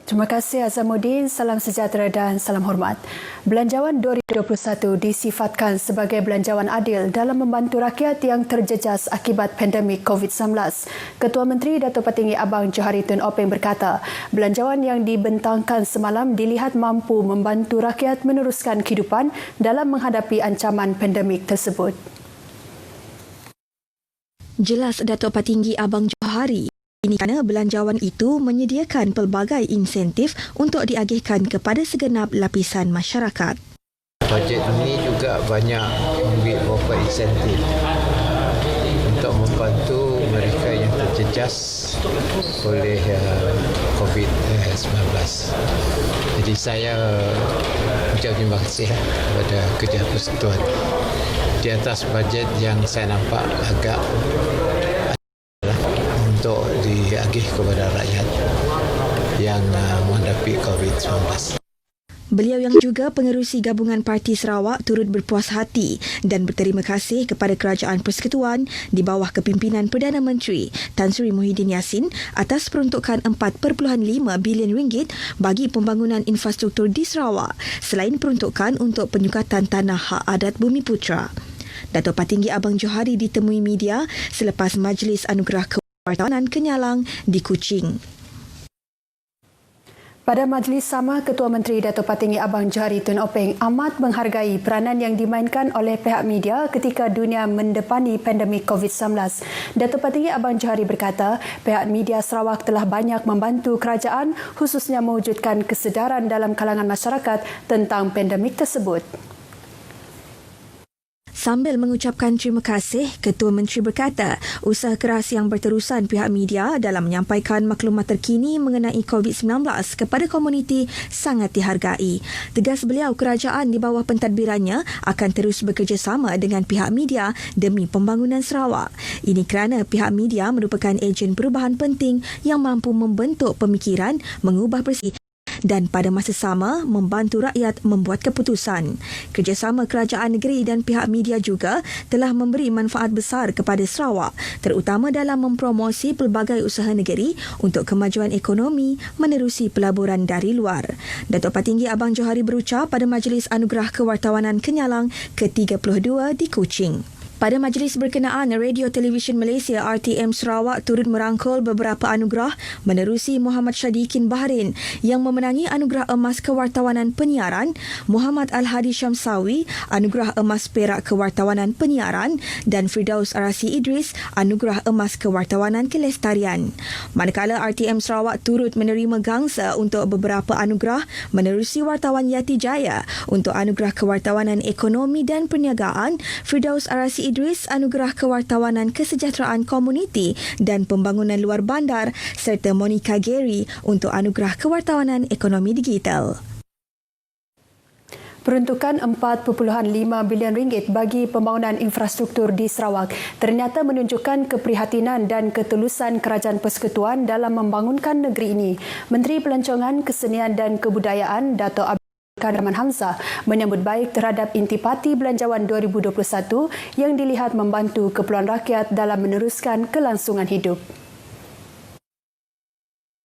Terima kasih Azamuddin, salam sejahtera dan salam hormat. Belanjawan 2021 disifatkan sebagai belanjawan adil dalam membantu rakyat yang terjejas akibat pandemik COVID-19. Ketua Menteri Datuk Patinggi Abang Johari Tun Openg berkata, belanjawan yang dibentangkan semalam dilihat mampu membantu rakyat meneruskan kehidupan dalam menghadapi ancaman pandemik tersebut. Jelas Datuk Patinggi Abang Johari, ini kerana belanjawan itu menyediakan pelbagai insentif untuk diagihkan kepada segenap lapisan masyarakat. Bajet ini juga banyak memberi beberapa insentif untuk membantu mereka yang terjejas oleh COVID-19. Jadi saya ucap terima kasih kepada Kerja Persekutuan di atas bajet yang saya nampak agak untuk diagih kepada rakyat yang menghadapi COVID-19. Beliau yang juga pengerusi gabungan Parti Sarawak turut berpuas hati dan berterima kasih kepada Kerajaan Persekutuan di bawah kepimpinan Perdana Menteri Tan Sri Muhyiddin Yassin atas peruntukan RM4.5 bilion bagi pembangunan infrastruktur di Sarawak selain peruntukan untuk penyukatan tanah hak adat Bumiputera. Datuk Patinggi Abang Johari ditemui media selepas Majlis Anugerah Kewartawanan Kenyalang di Kuching. Pada majlis sama, Ketua Menteri Datuk Patinggi Abang Johari Tun Openg amat menghargai peranan yang dimainkan oleh pihak media ketika dunia mendepani pandemik COVID-19. Datuk Patinggi Abang Johari berkata, pihak media Sarawak telah banyak membantu kerajaan khususnya mewujudkan kesedaran dalam kalangan masyarakat tentang pandemik tersebut. Sambil mengucapkan terima kasih, Ketua Menteri berkata, usaha keras yang berterusan pihak media dalam menyampaikan maklumat terkini mengenai COVID-19 kepada komuniti sangat dihargai. Tegas beliau, kerajaan di bawah pentadbirannya akan terus bekerjasama dengan pihak media demi pembangunan Sarawak. Ini kerana pihak media merupakan ejen perubahan penting yang mampu membentuk pemikiran, mengubah persepsi dan pada masa sama membantu rakyat membuat keputusan. Kerjasama kerajaan negeri dan pihak media juga telah memberi manfaat besar kepada Sarawak, terutama dalam mempromosi pelbagai usaha negeri untuk kemajuan ekonomi menerusi pelaburan dari luar. Datuk Patinggi Abang Johari berucap pada Majlis Anugerah Kewartawanan Kenyalang ke-32 di Kuching. Pada majlis berkenaan, Radio Televisyen Malaysia RTM Sarawak turut merangkul beberapa anugerah menerusi Muhammad Syadiqin Bahrain yang memenangi Anugerah Emas Kewartawanan Penyiaran, Muhammad Al-Hadi Syamsawi Anugerah Emas Perak Kewartawanan Penyiaran dan Firdaus Arasi Idris Anugerah Emas Kewartawanan Kelestarian. Manakala RTM Sarawak turut menerima gangsa untuk beberapa anugerah menerusi Wartawan Yati Jaya untuk Anugerah Kewartawanan Ekonomi dan Perniagaan, Firdaus Arasi Idris Anugerah Kewartawanan Kesejahteraan Komuniti dan Pembangunan Luar Bandar serta Monica Gary untuk Anugerah Kewartawanan Ekonomi Digital. Peruntukan RM4.5 bilion bagi pembangunan infrastruktur di Sarawak ternyata menunjukkan keprihatinan dan ketulusan Kerajaan Persekutuan dalam membangunkan negeri ini. Menteri Pelancongan, Kesenian dan Kebudayaan Dato' Rahman Hamzah menyambut baik terhadap intipati belanjawan 2021 yang dilihat membantu keperluan rakyat dalam meneruskan kelangsungan hidup.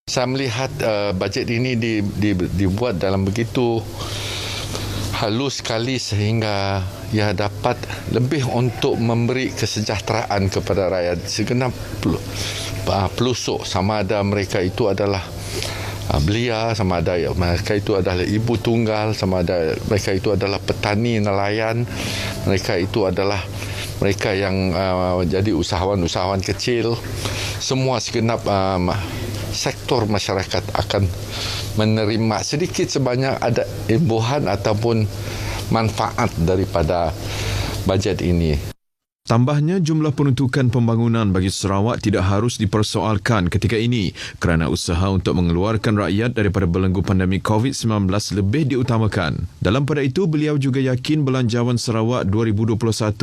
Saya melihat bajet ini dibuat dalam begitu halus sekali sehingga ia dapat lebih untuk memberi kesejahteraan kepada rakyat segenap pelosok, sama ada mereka itu adalah belia, sama ada mereka itu adalah ibu tunggal, sama ada mereka itu adalah petani nelayan, mereka itu adalah mereka yang jadi usahawan-usahawan kecil. Semua segenap sektor masyarakat akan menerima sedikit sebanyak ada imbuhan ataupun manfaat daripada bajet ini. Tambahnya, jumlah peruntukan pembangunan bagi Sarawak tidak harus dipersoalkan ketika ini kerana usaha untuk mengeluarkan rakyat daripada belenggu pandemik COVID-19 lebih diutamakan. Dalam pada itu, beliau juga yakin belanjawan Sarawak 2021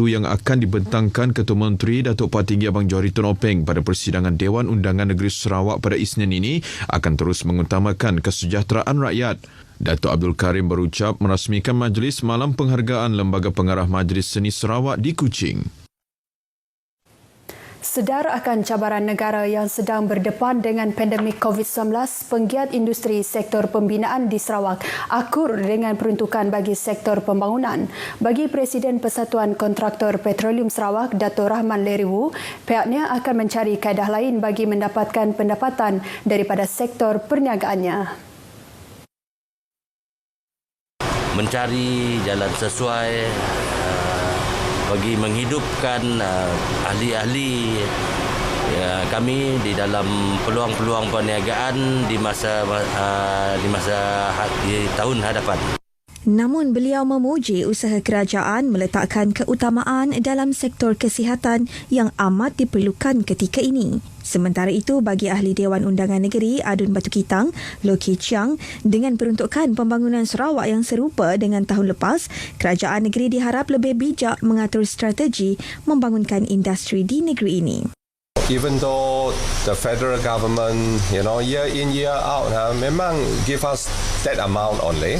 yang akan dibentangkan Ketua Menteri Datuk Patinggi Abang Johari Tun Openg pada persidangan Dewan Undangan Negeri Sarawak pada Isnin ini akan terus mengutamakan kesejahteraan rakyat. Datuk Abdul Karim berucap merasmikan majlis malam penghargaan Lembaga Pengarah Majlis Seni Sarawak di Kuching. Sedar akan cabaran negara yang sedang berdepan dengan pandemik COVID-19, penggiat industri sektor pembinaan di Sarawak akur dengan peruntukan bagi sektor pembangunan. Bagi Presiden Persatuan Kontraktor Petroleum Sarawak, Dato' Rahman Leriwu, pihaknya akan mencari kaedah lain bagi mendapatkan pendapatan daripada sektor perniagaannya. Mencari jalan sesuai bagi menghidupkan ahli-ahli kami di dalam peluang-peluang perniagaan di tahun hadapan. Namun beliau memuji usaha kerajaan meletakkan keutamaan dalam sektor kesihatan yang amat diperlukan ketika ini. Sementara itu, bagi Ahli Dewan Undangan Negeri Adun Batu Kitang, Loki Chiang, dengan peruntukan pembangunan Sarawak yang serupa dengan tahun lepas, kerajaan negeri diharap lebih bijak mengatur strategi membangunkan industri di negeri ini. Even though the federal government, year in, year out, memang give us that amount only,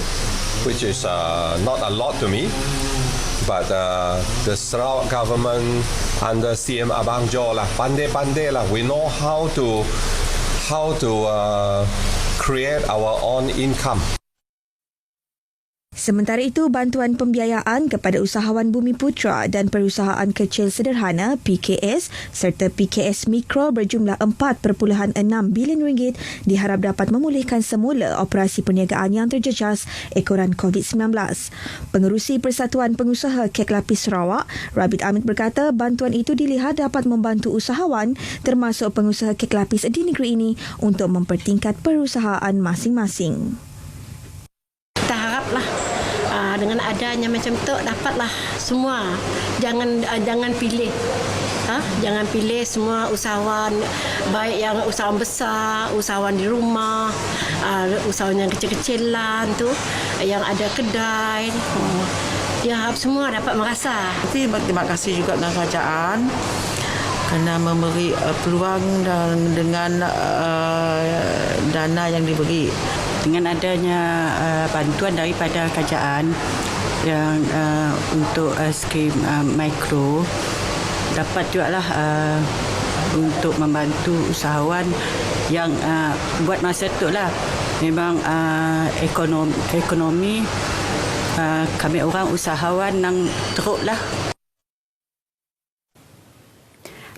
which is not a lot to me. But the Sarawak government under CM Abang Jo lah, pandai-pandai lah. We know how to create our own income. Sementara itu, bantuan pembiayaan kepada usahawan Bumi Putra dan perusahaan kecil sederhana PKS serta PKS Mikro berjumlah 4.6 bilion ringgit diharap dapat memulihkan semula operasi perniagaan yang terjejas ekoran COVID-19. Pengerusi Persatuan Pengusaha Kek Lapis Sarawak, Rabit Amit berkata bantuan itu dilihat dapat membantu usahawan termasuk pengusaha kek lapis di negeri ini untuk mempertingkat perusahaan masing-masing. Kita haraplah dengan adanya macam tu dapatlah semua, jangan pilih jangan pilih semua usahawan, baik yang usahawan besar, usahawan di rumah, usahawan yang kecil-kecilan tu, yang ada kedai. Dia harap semua dapat merasa. Terima kasih juga dengan kerajaan kerana memberi peluang dan dengan dana yang diberi. Dengan adanya bantuan daripada kerajaan yang untuk skema mikro, dapat jugalah untuk membantu usahawan yang buat masa tu lah memang ekonomi kami orang usahawan yang teruk lah.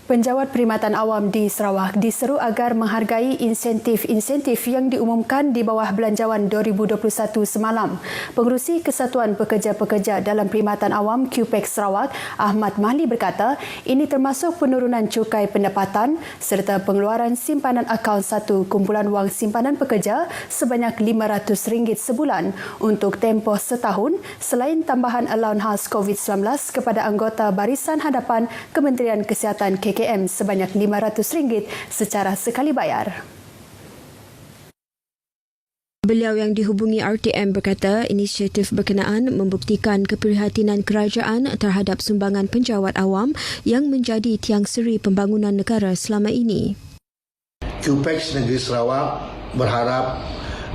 Penjawat Perkhidmatan Awam di Sarawak diseru agar menghargai insentif-insentif yang diumumkan di bawah Belanjawan 2021 semalam. Pengerusi Kesatuan Pekerja-Pekerja dalam Perkhidmatan Awam QPEX Sarawak, Ahmad Mahli berkata, ini termasuk penurunan cukai pendapatan serta pengeluaran simpanan akaun satu kumpulan wang simpanan pekerja sebanyak RM500 sebulan untuk tempoh setahun selain tambahan allowance khas COVID-19 kepada anggota Barisan Hadapan Kementerian Kesihatan KKM sebanyak RM500 secara sekali bayar. Beliau yang dihubungi RTM berkata inisiatif berkenaan membuktikan keprihatinan kerajaan terhadap sumbangan penjawat awam yang menjadi tiang seri pembangunan negara selama ini. QPEX Negeri Sarawak berharap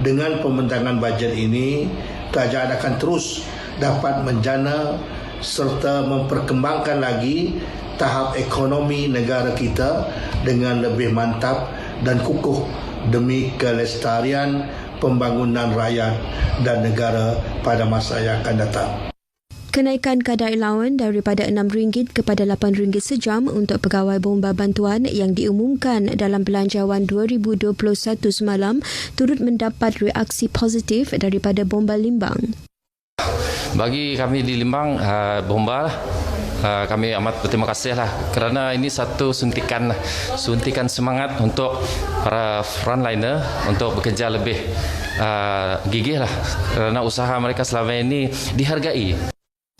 dengan pembentangan bajet ini, kerajaan akan terus dapat menjana serta memperkembangkan lagi tahap ekonomi negara kita dengan lebih mantap dan kukuh demi kelestarian pembangunan rakyat dan negara pada masa yang akan datang. Kenaikan kadar allowance daripada RM6 kepada RM8 sejam untuk pegawai bomba bantuan yang diumumkan dalam Belanjawan 2021 semalam turut mendapat reaksi positif daripada bomba Limbang. Bagi kami di Limbang, bomba kami amat berterima kasih lah kerana ini satu suntikan semangat untuk para frontliner untuk bekerja lebih gigih lah kerana usaha mereka selama ini dihargai.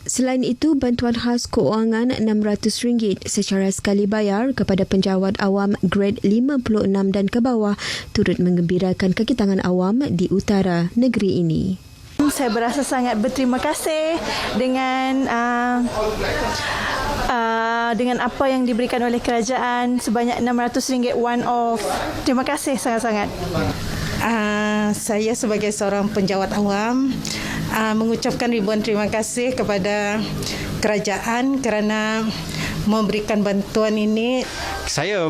Selain itu, bantuan khas keuangan RM600 secara sekali bayar kepada penjawat awam grade 56 dan ke bawah turut menggembirakan kekitangan awam di utara negeri ini. Saya berasa sangat berterima kasih dengan apa yang diberikan oleh kerajaan sebanyak RM600 one off. Terima kasih sangat-sangat. Saya sebagai seorang penjawat awam mengucapkan ribuan terima kasih kepada kerajaan kerana memberikan bantuan ini. Saya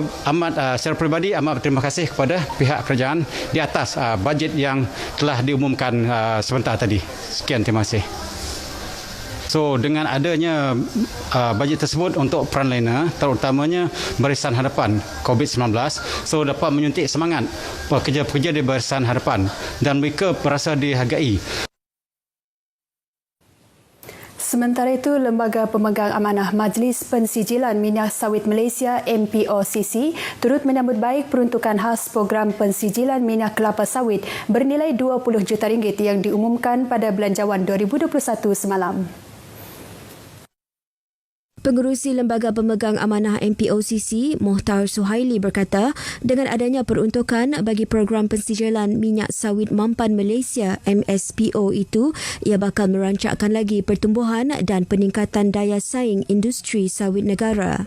secara peribadi amat berterima kasih kepada pihak kerajaan di atas bajet yang telah diumumkan sebentar tadi. Sekian, terima kasih. So dengan adanya bajet tersebut untuk frontliner, terutamanya Barisan Hadapan COVID-19, so dapat menyuntik semangat pekerja-pekerja di Barisan Hadapan dan mereka merasa dihargai. Sementara itu, Lembaga Pemegang Amanah Majlis Pensijilan Minyak Sawit Malaysia MPOCC turut menyambut baik peruntukan khas program pensijilan minyak kelapa sawit bernilai RM20 juta yang diumumkan pada Belanjawan 2021 semalam. Pengerusi Lembaga Pemegang Amanah MPOCC, Mohtar Suhaili berkata, dengan adanya peruntukan bagi program pensijilan minyak sawit mampan Malaysia MSPO itu, ia bakal merancakkan lagi pertumbuhan dan peningkatan daya saing industri sawit negara.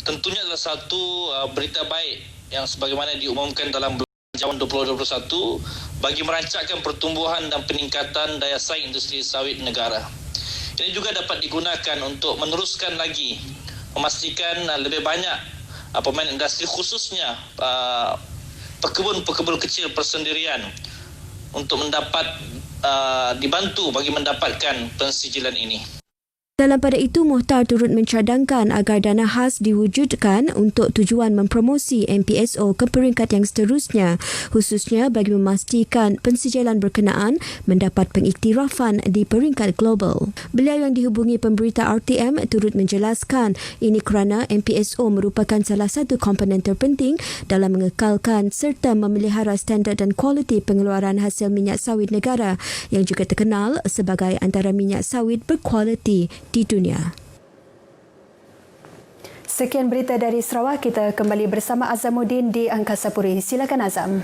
Tentunya adalah satu berita baik yang sebagaimana diumumkan dalam Belanjawan 2021 bagi merancakkan pertumbuhan dan peningkatan daya saing industri sawit negara. Ini juga dapat digunakan untuk meneruskan lagi, memastikan lebih banyak pemain industri khususnya pekebun-pekebun kecil persendirian untuk mendapat dibantu bagi mendapatkan pensijilan ini. Dalam pada itu, Mohtar turut mencadangkan agar dana khas diwujudkan untuk tujuan mempromosi MPSO ke peringkat yang seterusnya, khususnya bagi memastikan pensijilan berkenaan mendapat pengiktirafan di peringkat global. Beliau yang dihubungi pemberita RTM turut menjelaskan ini kerana MPSO merupakan salah satu komponen terpenting dalam mengekalkan serta memelihara standard dan kualiti pengeluaran hasil minyak sawit negara yang juga terkenal sebagai antara minyak sawit berkualiti di dunia. Sekian berita dari Sarawak. Kita kembali bersama Azamuddin di Angkasa Puri. Silakan Azam.